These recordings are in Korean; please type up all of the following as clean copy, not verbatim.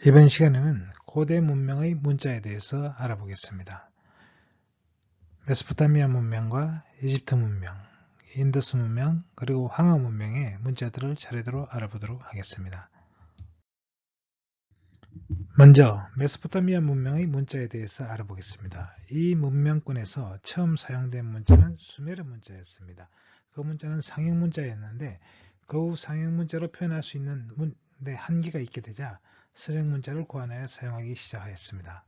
이번 시간에는 고대 문명의 문자에 대해서 알아보겠습니다. 메소포타미아 문명과 이집트 문명, 인더스 문명, 그리고 황하 문명의 문자들을 차례대로 알아보도록 하겠습니다. 먼저 메소포타미아 문명의 문자에 대해서 알아보겠습니다. 이 문명권에서 처음 사용된 문자는 수메르 문자였습니다. 그 문자는 상형 문자였는데 그 후 상형 문자로 표현할 수 있는 데 한계가 있게 되자 서령 문자를 고안하여 사용하기 시작하였습니다.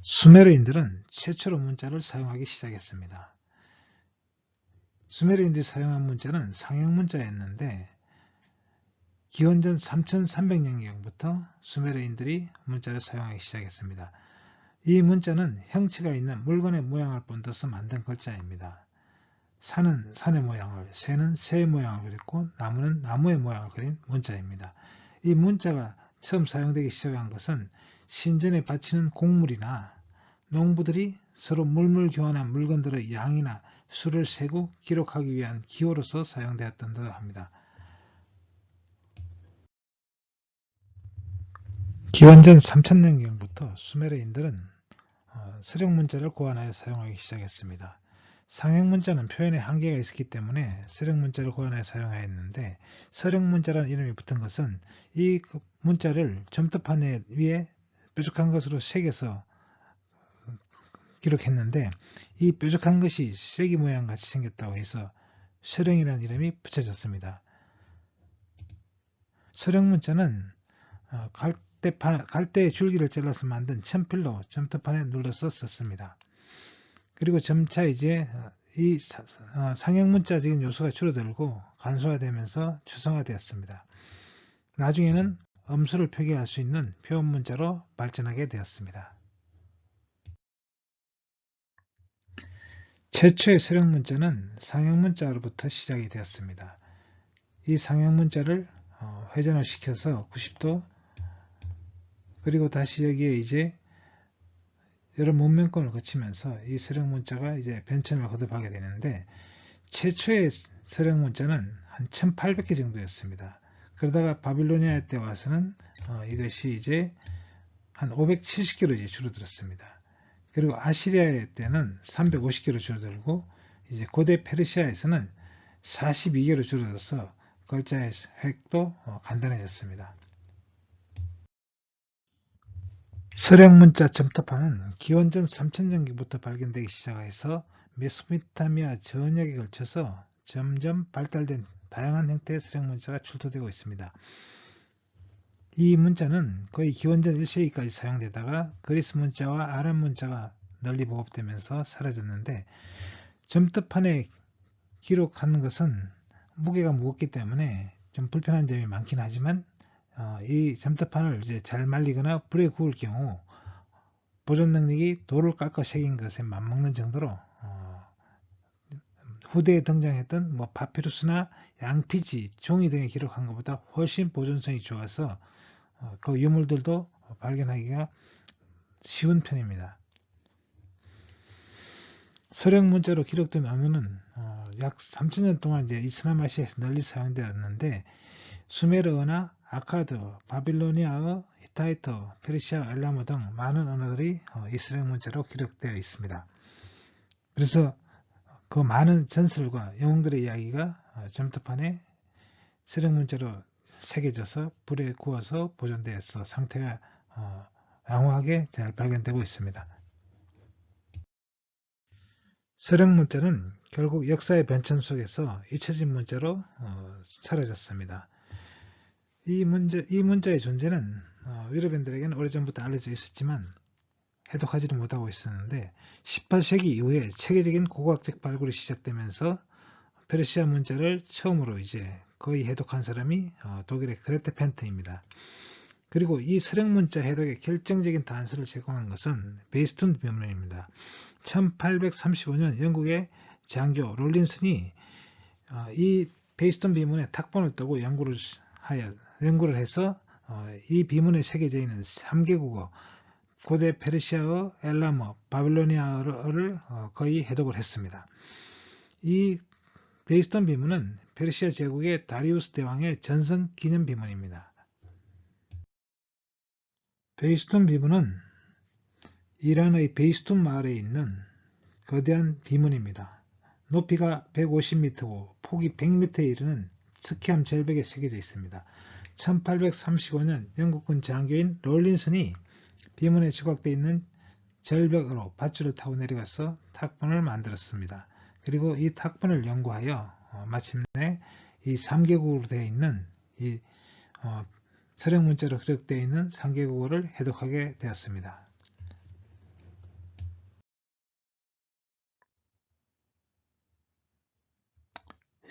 수메르인들은 최초로 문자를 사용하기 시작했습니다. 수메르인들이 사용한 문자는 상형 문자였는데 기원전 3300년경부터 수메르인들이 문자를 사용하기 시작했습니다. 이 문자는 형체가 있는 물건의 모양을 본떠서 만든 글자입니다. 산은 산의 모양을, 새는 새의 모양을 그렸고 나무는 나무의 모양을 그린 문자입니다. 이 문자가 처음 사용되기 시작한 것은 신전에 바치는 곡물이나 농부들이 서로 물물 교환한 물건들의 양이나 수를 세고 기록하기 위한 기호로서 사용되었다고 합니다. 기원전 3000년경부터 수메르인들은 서령 문자를 고안하여 사용하기 시작했습니다. 상형 문자는 표현에 한계가 있었기 때문에 서령 문자를 고안하여 사용하였는데 서령 문자라는 이름이 붙은 것은 이 문자를 점토판 위에 뾰족한 것으로 새겨서 기록했는데 이 뾰족한 것이 쐐기 모양 같이 생겼다고 해서 서령이라는 이름이 붙여졌습니다. 서령 문자는 갈대의 줄기를 잘라서 만든 천필로 점토판에 눌러서 썼습니다. 그리고 점차 이제 이 상형 문자적인 요소가 줄어들고 간소화되면서 추상화되었습니다. 나중에는 엄수를 표기할 수 있는 표현 문자로 발전하게 되었습니다. 최초의 서령 문자는 상형 문자로부터 시작이 되었습니다. 이 상형 문자를 회전을 시켜서 90도 그리고 다시 여기에 이제 여러 문명권을 거치면서 이 서령 문자가 이제 변천을 거듭하게 되는데 최초의 서령 문자는 한 1800개 정도였습니다. 그러다가 바빌로니아 때 와서는 이것이 이제 한 570개로 이제 줄어들었습니다. 그리고 아시리아 때는 350개로 줄어들고 이제 고대 페르시아에서는 42개로 줄어들어서 글자의 획도 간단해졌습니다. 서령 문자 점토판은 기원전 3000년경부터 발견되기 시작해서 메소포타미아 전역에 걸쳐서 점점 발달된 다양한 형태의 서령 문자가 출토되고 있습니다. 이 문자는 거의 기원전 1세기까지 사용되다가 그리스 문자와 아랍 문자가 널리 보급되면서 사라졌는데 점토판에 기록하는 것은 무게가 무겁기 때문에 좀 불편한 점이 많긴 하지만 이 점토판을 이제 잘 말리거나 불에 구울 경우 보존 능력이 돌을 깎아 새긴 것에 맞먹는 정도로 후대에 등장했던 파피루스나 양피지, 종이 등에 기록한 것보다 훨씬 보존성이 좋아서 그 유물들도 발견하기가 쉬운 편입니다. 서령 문자로 기록된 언어는 약 3000년 동안 이제 이스라마시아에서 널리 사용되었는데 수메르어나 아카드, 바빌로니아어, 히타이터, 페르시아, 엘라모 등 많은 언어들이 이 서령 문자로 기록되어 있습니다. 그래서 그 많은 전설과 영웅들의 이야기가 점토판에 서령 문자로 새겨져서 불에 구워서 보존되어서 상태가 양호하게 잘 발견되고 있습니다. 서령 문자는 결국 역사의 변천 속에서 잊혀진 문자로 사라졌습니다. 이 문자의 존재는 유럽인들에게는 오래전부터 알려져 있었지만 해독하지를 못하고 있었는데 18세기 이후에 체계적인 고고학적 발굴이 시작되면서 페르시아 문자를 처음으로 이제 거의 해독한 사람이 독일의 그레테 펜트입니다. 그리고 이 서령 문자 해독의 결정적인 단서를 제공한 것은 베이스톤 비문입니다. 1835년 영국의 장교 롤린슨이 이 베이스톤 비문에 탁본을 뜨고 연구를 해서 이 비문에 새겨져 있는 3개 국어, 고대 페르시아어, 엘라모, 바빌로니아어를 거의 해독을 했습니다. 이 베이스톤 비문은 페르시아 제국의 다리우스 대왕의 전성 기념 비문입니다. 베이스톤 비문은 이란의 베이스톤 마을에 있는 거대한 비문입니다. 높이가 150m고 폭이 100m에 이르는 스키암 절벽에 새겨져 있습니다. 1835년 영국군 장교인 롤린슨이 비문에 조각되어 있는 절벽으로 밧줄을 타고 내려가서 탁본을 만들었습니다. 그리고 이 탁본을 연구하여 마침내 이 3개국으로 되어 있는 이 서령 문자로 기록되어 있는 3개국어를 해독하게 되었습니다.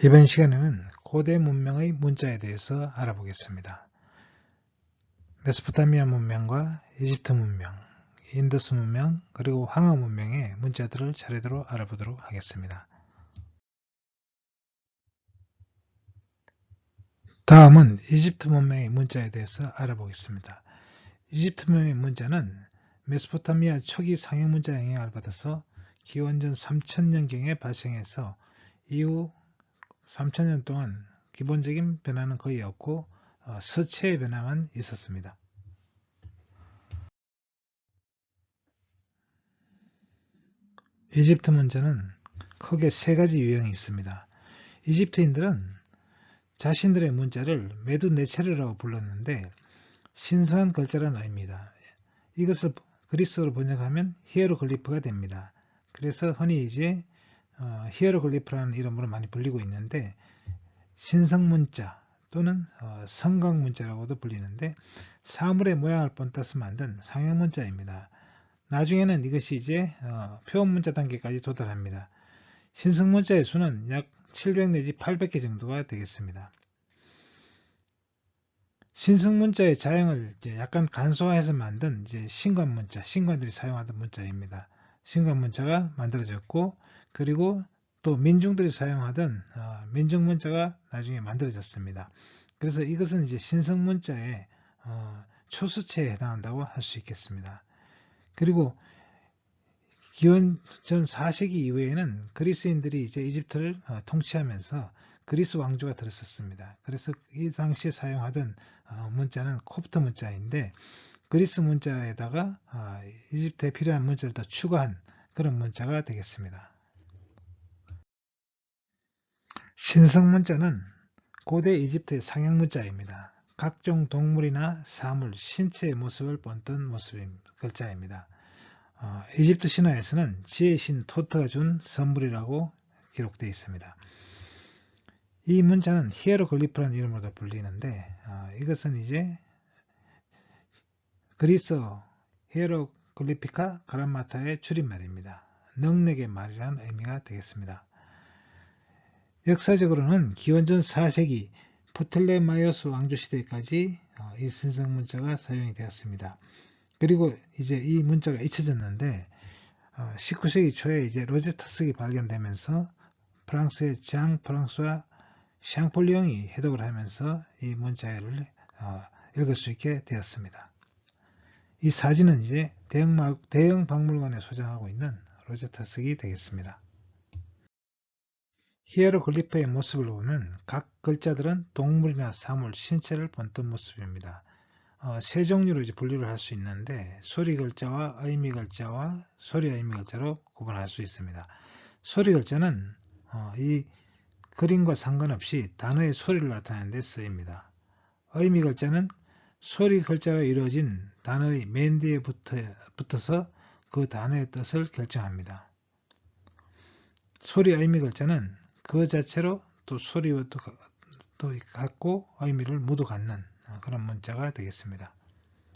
이번 시간에는 고대 문명의 문자에 대해서 알아보겠습니다. 메소포타미아 문명과 이집트 문명, 인더스 문명, 그리고 황하 문명의 문자들을 차례대로 알아보도록 하겠습니다. 다음은 이집트 문명의 문자에 대해서 알아보겠습니다. 이집트 문명의 문자는 메소포타미아 초기 상형 문자 영향을 받아서 기원전 3000년경에 발생해서 이후 3000년 동안 기본적인 변화는 거의 없고 서체의 변화만 있었습니다. 이집트 문자는 크게 세 가지 유형이 있습니다. 이집트인들은 자신들의 문자를 메두네체르라고 불렀는데 신성한 글자라는 의미입니다. 이것을 그리스어로 번역하면 히에로글리프가 됩니다. 그래서 흔히 이제 히에로글리프라는 이름으로 많이 불리고 있는데 신성문자 또는 성곽문자라고도 불리는데 사물의 모양을 본따서 만든 상형문자입니다. 나중에는 이것이 이제 표현문자 단계까지 도달합니다. 신성문자의 수는 약 700 내지 800개 정도가 되겠습니다. 신성문자의 자형을 이제 약간 간소화해서 만든 이제 신관문자, 신관들이 사용하던 문자입니다. 신관문자가 만들어졌고 그리고 또 민중들이 사용하던 민중문자가 나중에 만들어졌습니다. 그래서 이것은 이제 신성문자의 초수체에 해당한다고 할 수 있겠습니다. 그리고 기원전 4세기 이후에는 그리스인들이 이제 이집트를 통치하면서 그리스 왕조가 들었었습니다. 그래서 이 당시에 사용하던 문자는 콥트 문자인데 그리스 문자에다가 이집트에 필요한 문자를 더 추가한 그런 문자가 되겠습니다. 신성문자는 고대 이집트의 상형 문자입니다. 각종 동물이나 사물, 신체의 모습을 본뜬 모습인 글자입니다. 이집트 신화에서는 지혜의 신 토트가 준 선물이라고 기록되어 있습니다. 이 문자는 히에로글리프라는 이름으로 불리는데 이것은 이제 그리스어 히에로글리피카 그람마타의 줄임말입니다. 능력의 말이라는 의미가 되겠습니다. 역사적으로는 기원전 4세기 프톨레마이오스 왕조 시대까지 이 신성 문자가 사용이 되었습니다. 그리고 이제 이 문자가 잊혀졌는데 19세기 초에 이제 로제타석이 발견되면서 프랑스의 장 프랑스와 샹폴리옹이 해독을 하면서 이 문자를 읽을 수 있게 되었습니다. 이 사진은 이제 대형 박물관에 소장하고 있는 로제타석이 되겠습니다. 히에로글리프의 모습을 보면 각 글자들은 동물이나 사물, 신체를 본뜬 모습입니다. 세 종류로 이제 분류를 할 수 있는데 소리 글자와 의미 글자와 소리 의미 글자로 구분할 수 있습니다. 소리 글자는 이 그림과 상관없이 단어의 소리를 나타내는 데 쓰입니다. 의미 글자는 소리 글자로 이루어진 단어의 맨 뒤에 붙어서 그 단어의 뜻을 결정합니다. 소리 의미 글자는 그 자체로 또 소리와 또 갖고 의미를 모두 갖는 그런 문자가 되겠습니다.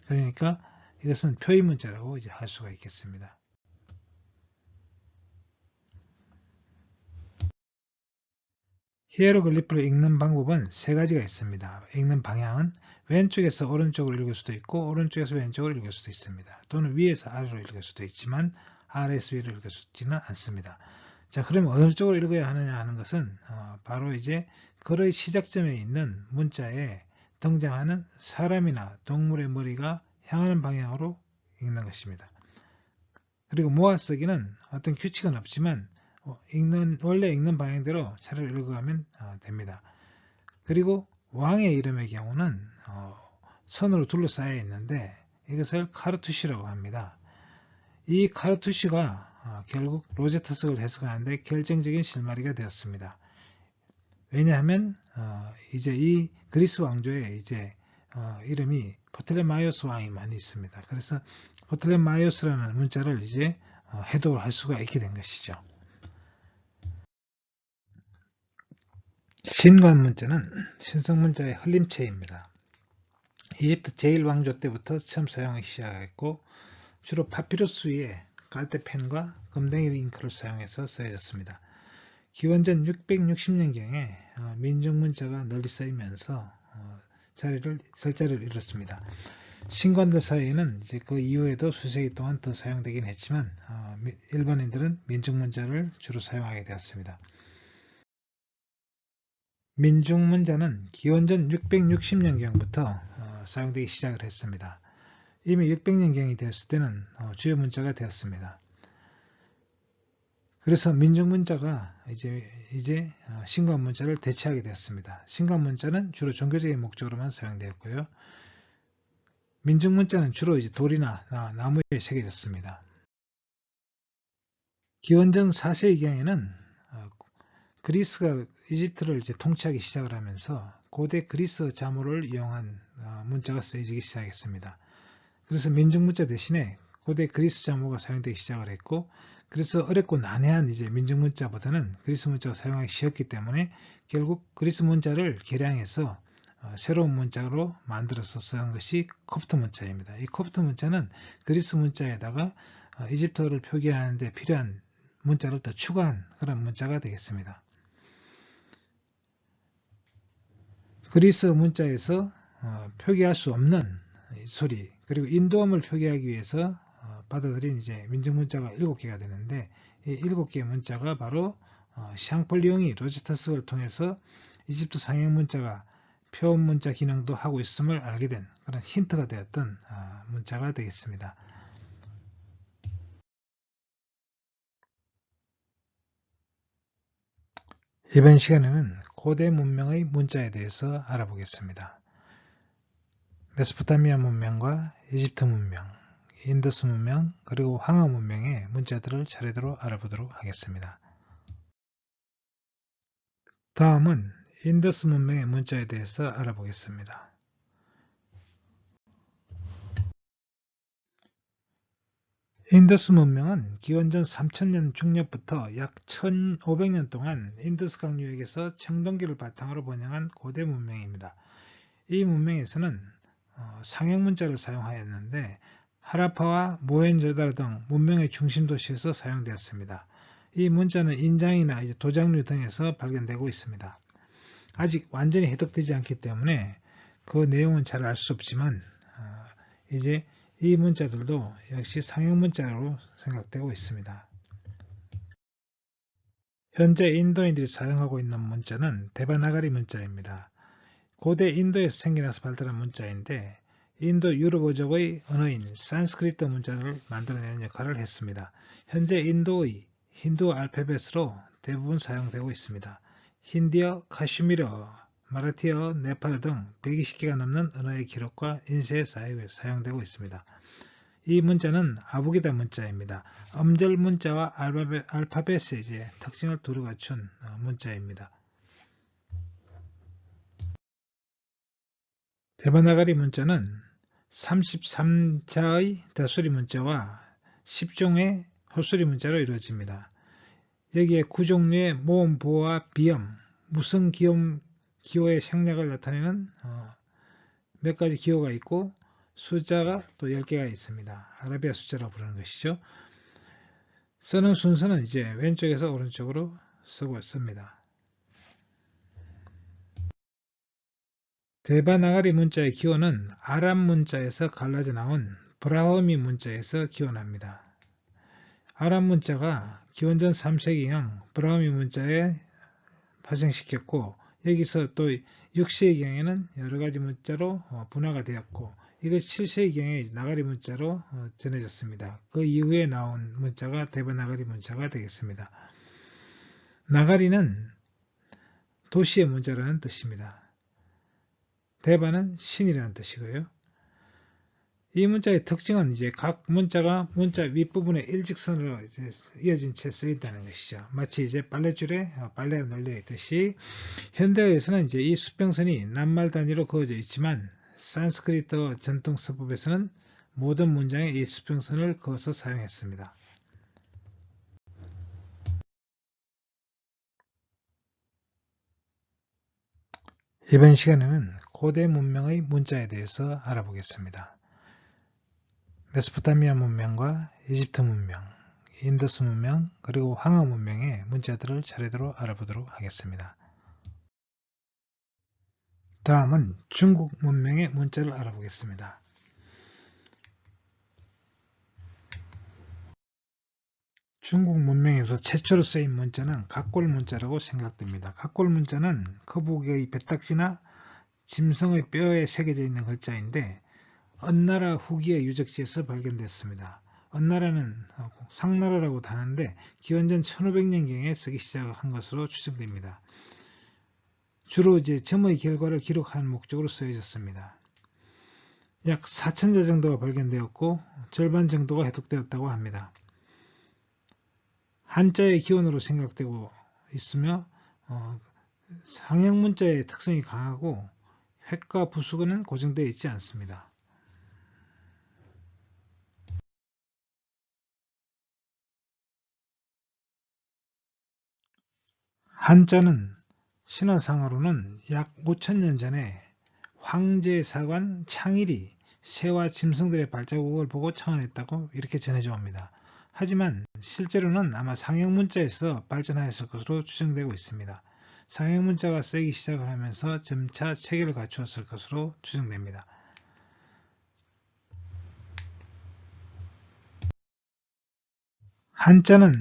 그러니까 이것은 표의 문자라고 이제 할 수가 있겠습니다. 히에로글리프를 읽는 방법은 세 가지가 있습니다. 읽는 방향은 왼쪽에서 오른쪽으로 읽을 수도 있고 오른쪽에서 왼쪽으로 읽을 수도 있습니다. 또는 위에서 아래로 읽을 수도 있지만 아래에서 위로 읽을 수 있지는 않습니다. 자, 그러면 어느 쪽으로 읽어야 하느냐 하는 것은 바로 이제 글의 시작점에 있는 문자에 등장하는 사람이나 동물의 머리가 향하는 방향으로 읽는 것입니다. 그리고 모아쓰기는 어떤 규칙은 없지만 원래 읽는 방향대로 차례를 읽어가면 됩니다. 그리고 왕의 이름의 경우는 선으로 둘러싸여 있는데 이것을 카르투시라고 합니다. 이 카르투시가 결국 로제타석을 해석하는데 결정적인 실마리가 되었습니다. 왜냐하면 이제 이 그리스 왕조의 이제 이름이 포텔레마이오스 왕이 많이 있습니다. 그래서 포텔레마이오스라는 문자를 이제 해독을 할 수가 있게 된 것이죠. 신관 문자는 신성 문자의 흘림체입니다. 이집트 제1왕조 때부터 처음 사용하기 시작했고 주로 파피루스 위에 갈대펜과 검댕이 잉크를 사용해서 쓰여졌습니다. 기원전 660년경에 민중 문자가 널리 쓰이면서 설자리를 잃었습니다. 신관들 사이에는 이제 그 이후에도 수세기 동안 더 사용되긴 했지만 일반인들은 민중 문자를 주로 사용하게 되었습니다. 민중 문자는 기원전 660년경부터 사용되기 시작을 했습니다. 이미 600년경이 되었을 때는 주요 문자가 되었습니다. 그래서 민중 문자가 이제 신관 문자를 대체하게 되었습니다. 신관 문자는 주로 종교적인 목적으로만 사용되었고요. 민중 문자는 주로 이제 돌이나 나무에 새겨졌습니다. 기원전 4세기경에는 그리스가 이집트를 이제 통치하기 시작을 하면서 고대 그리스 자모를 이용한 문자가 쓰여지기 시작했습니다. 그래서 민중 문자 대신에 고대 그리스 자모가 사용되기 시작을 했고, 그래서 어렵고 난해한 이제 민중 문자보다는 그리스 문자가 사용하기 쉬웠기 때문에 결국 그리스 문자를 개량해서 새로운 문자로 만들어서 쓴 것이 코프트 문자입니다. 이 코프트 문자는 그리스 문자에다가 이집트어를 표기하는 데 필요한 문자를 더 추가한 그런 문자가 되겠습니다. 그리스 문자에서 표기할 수 없는 소리, 그리고 인도음을 표기하기 위해서 받아들인 이제 민중 문자가 7개가 되는데, 이 7개의 문자가 바로 샹폴리옹이 로제타석을 통해서 이집트 상형 문자가 표음 문자 기능도 하고 있음을 알게 된 그런 힌트가 되었던 문자가 되겠습니다. 이번 시간에는 고대 문명의 문자에 대해서 알아보겠습니다. 메소포타미아 문명과 이집트 문명, 인더스 문명, 그리고 황하 문명의 문자들을 차례대로 알아보도록 하겠습니다. 다음은 인더스 문명의 문자에 대해서 알아보겠습니다. 인더스 문명은 기원전 3000년 중엽부터 약 1500년 동안 인더스 강유역에서 청동기를 바탕으로 번영한 고대 문명입니다. 이 문명에서는 상형 문자를 사용하였는데 하라파와 모헨조다로 등 문명의 중심 도시에서 사용되었습니다. 이 문자는 인장이나 도장류 등에서 발견되고 있습니다. 아직 완전히 해독되지 않기 때문에 그 내용은 잘 알 수 없지만 이제 이 문자들도 역시 상형 문자로 생각되고 있습니다. 현재 인도인들이 사용하고 있는 문자는 데바나가리 문자입니다. 고대 인도에서 생겨나서 발달한 문자인데 인도 유럽어족의 언어인 산스크리트 문자를 만들어내는 역할을 했습니다. 현재 인도의 힌두 알파벳으로 대부분 사용되고 있습니다. 힌디어, 카슈미르어, 마라티어, 네팔어 등 120개가 넘는 언어의 기록과 인쇄에 사용되고 있습니다. 이 문자는 아부기다 문자입니다. 음절 문자와 알파벳의 특징을 두루 갖춘 문자입니다. 데바나가리 문자는 33자의 다수리 문자와 10종의 홀수리 문자로 이루어집니다. 여기에 9종류의 모음, 보호와 비음, 무성, 기호의 생략을 나타내는 몇 가지 기호가 있고 숫자가 또 10개가 있습니다. 아라비아 숫자라고 부르는 것이죠. 쓰는 순서는 이제 왼쪽에서 오른쪽으로 쓰고 있습니다. 데바나가리 문자의 기호는 아람 문자에서 갈라져 나온 브라흐미 문자에서 기원합니다. 아람 문자가 기원전 3세기경 브라흐미 문자에 파생시켰고, 여기서 또 6세기경에는 여러가지 문자로 분화가 되었고, 이것이 7세기경에 나가리 문자로 전해졌습니다. 그 이후에 나온 문자가 데바나가리 문자가 되겠습니다. 나가리는 도시의 문자라는 뜻입니다. 데바는 신이라는 뜻이고요. 이 문자의 특징은 이제 각 문자가 문자 윗부분에 일직선으로 이제 이어진 채 쓰여 있다는 것이죠. 마치 이제 빨랫줄에 빨래가 널려 있듯이 현대어에서는 이제 이 수평선이 낱말 단위로 그어져 있지만 산스크리트 전통 서법에서는 모든 문장에 이 수평선을 그어서 사용했습니다. 이번 시간에는 고대 문명의 문자에 대해서 알아보겠습니다. 메소포타미아 문명과 이집트 문명, 인더스 문명, 그리고 황하 문명의 문자들을 차례대로 알아보도록 하겠습니다. 다음은 중국 문명의 문자를 알아보겠습니다. 중국 문명에서 최초로 쓰인 문자는 각골 문자라고 생각됩니다. 각골 문자는 거북이의 뱃딱지나 짐승의 뼈에 새겨져 있는 글자인데 언나라 후기의 유적지에서 발견됐습니다. 언나라는 상나라라고도 하는데 기원전 1500년경에 쓰기 시작한 것으로 추정됩니다. 주로 이제 점의 결과를 기록하는 목적으로 쓰여졌습니다. 약 4,000자 정도가 발견되었고 절반 정도가 해독되었다고 합니다. 한자의 기원으로 생각되고 있으며 상형 문자의 특성이 강하고 획과 부수는 고정되어 있지 않습니다. 한자는 신화상으로는 약 5,000년 전에 황제사관 창일이 새와 짐승들의 발자국을 보고 창안했다고 이렇게 전해져 옵니다. 하지만 실제로는 아마 상형문자에서 발전하였을 것으로 추정되고 있습니다. 상형문자가 쓰이기 시작을 하면서 점차 체계를 갖추었을 것으로 추정됩니다. 한자는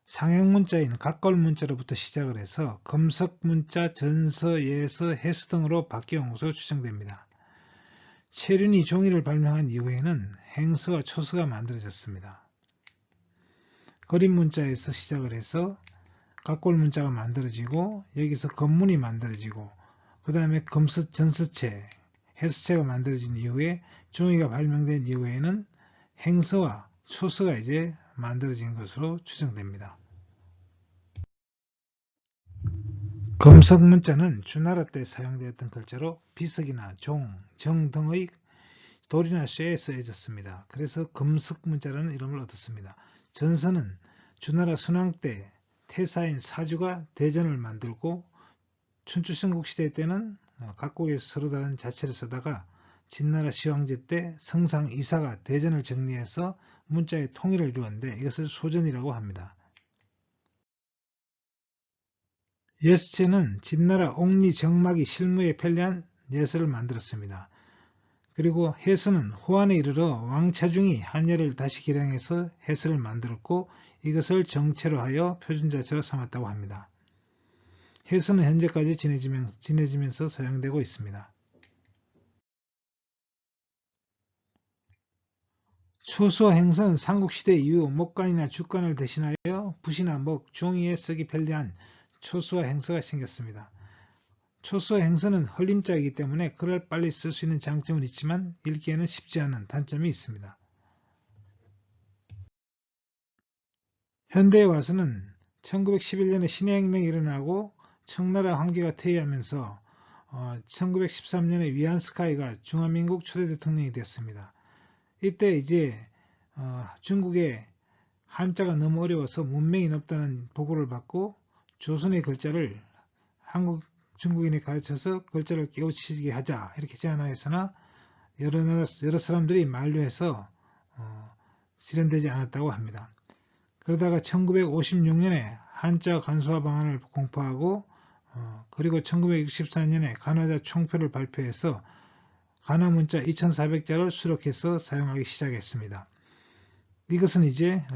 상형문자인 각골문자로부터 시작을 해서 금석문자, 전서, 예서, 해서 등으로 바뀌어온 것으로 추정됩니다. 체륜이 종이를 발명한 이후에는 행서와 초서가 만들어졌습니다. 그림문자에서 시작을 해서 각골문자가 만들어지고 여기서 건문이 만들어지고 그 다음에 전서체, 해서체가 만들어진 이후에 종이가 발명된 이후에는 행서와 초서가 이제 만들어진 것으로 추정됩니다. 금석문자는 주나라 때 사용되었던 글자로 비석이나 종, 정 등의 돌이나 쇠에 쓰여졌습니다. 그래서 금석문자라는 이름을 얻었습니다. 전서는 주나라 순왕 때 태사인 사주가 대전을 만들고 춘추전국 시대 때는 각국에서 서로 다른 자체를 쓰다가 진나라 시황제 때 성상 이사가 대전을 정리해서 문자의 통일을 이루었는데 이것을 소전이라고 합니다. 예서체는 진나라 옥리 정막이 실무에 편리한 예서를 만들었습니다. 그리고 해서는 후한에 이르러 왕차중이 한예를 다시 개량해서 해서를 만들었고 이것을 정체로 하여 표준자체로 삼았다고 합니다. 해서는 현재까지 지내지면서 사용되고 있습니다. 초수와 행서는 삼국시대 이후 목간이나 주간을 대신하여 붓이나 목, 종이에 쓰기 편리한 초수와 행서가 생겼습니다. 초수와 행서는 헐림자이기 때문에 글을 빨리 쓸 수 있는 장점은 있지만 읽기에는 쉽지 않은 단점이 있습니다. 현대에 와서는 1911년에 신해혁명이 일어나고 청나라 황제가 퇴위하면서 1913년에 위안스카이가 중화민국 초대 대통령이 되었습니다. 이때 이제 중국에 한자가 너무 어려워서 문명이 높다는 보고를 받고 조선의 글자를 중국인에 가르쳐서 글자를 깨우치게 하자 이렇게 제안하였으나 여러 사람들이 만류해서 실현되지 않았다고 합니다. 그러다가 1956년에 한자 간소화 방안을 공포하고 그리고 1964년에 간화자 총표를 발표해서 간화 문자 2400자를 수록해서 사용하기 시작했습니다. 이것은 이제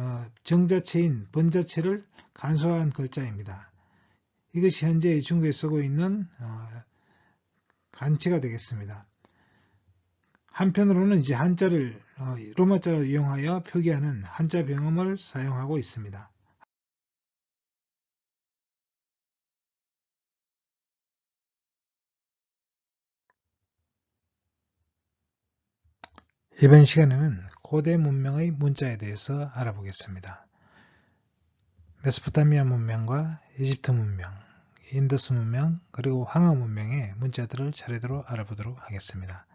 정자체인 번자체를 간소화한 글자입니다. 이것이 현재 중국에 쓰고 있는 간체가 되겠습니다. 한편으로는 이제 한자를 로마자를 이용하여 표기하는 한자 병음을 사용하고 있습니다. 이번 시간에는 고대 문명의 문자에 대해서 알아보겠습니다. 메소포타미아 문명과 이집트 문명, 인더스 문명, 그리고 황하 문명의 문자들을 차례대로 알아보도록 하겠습니다.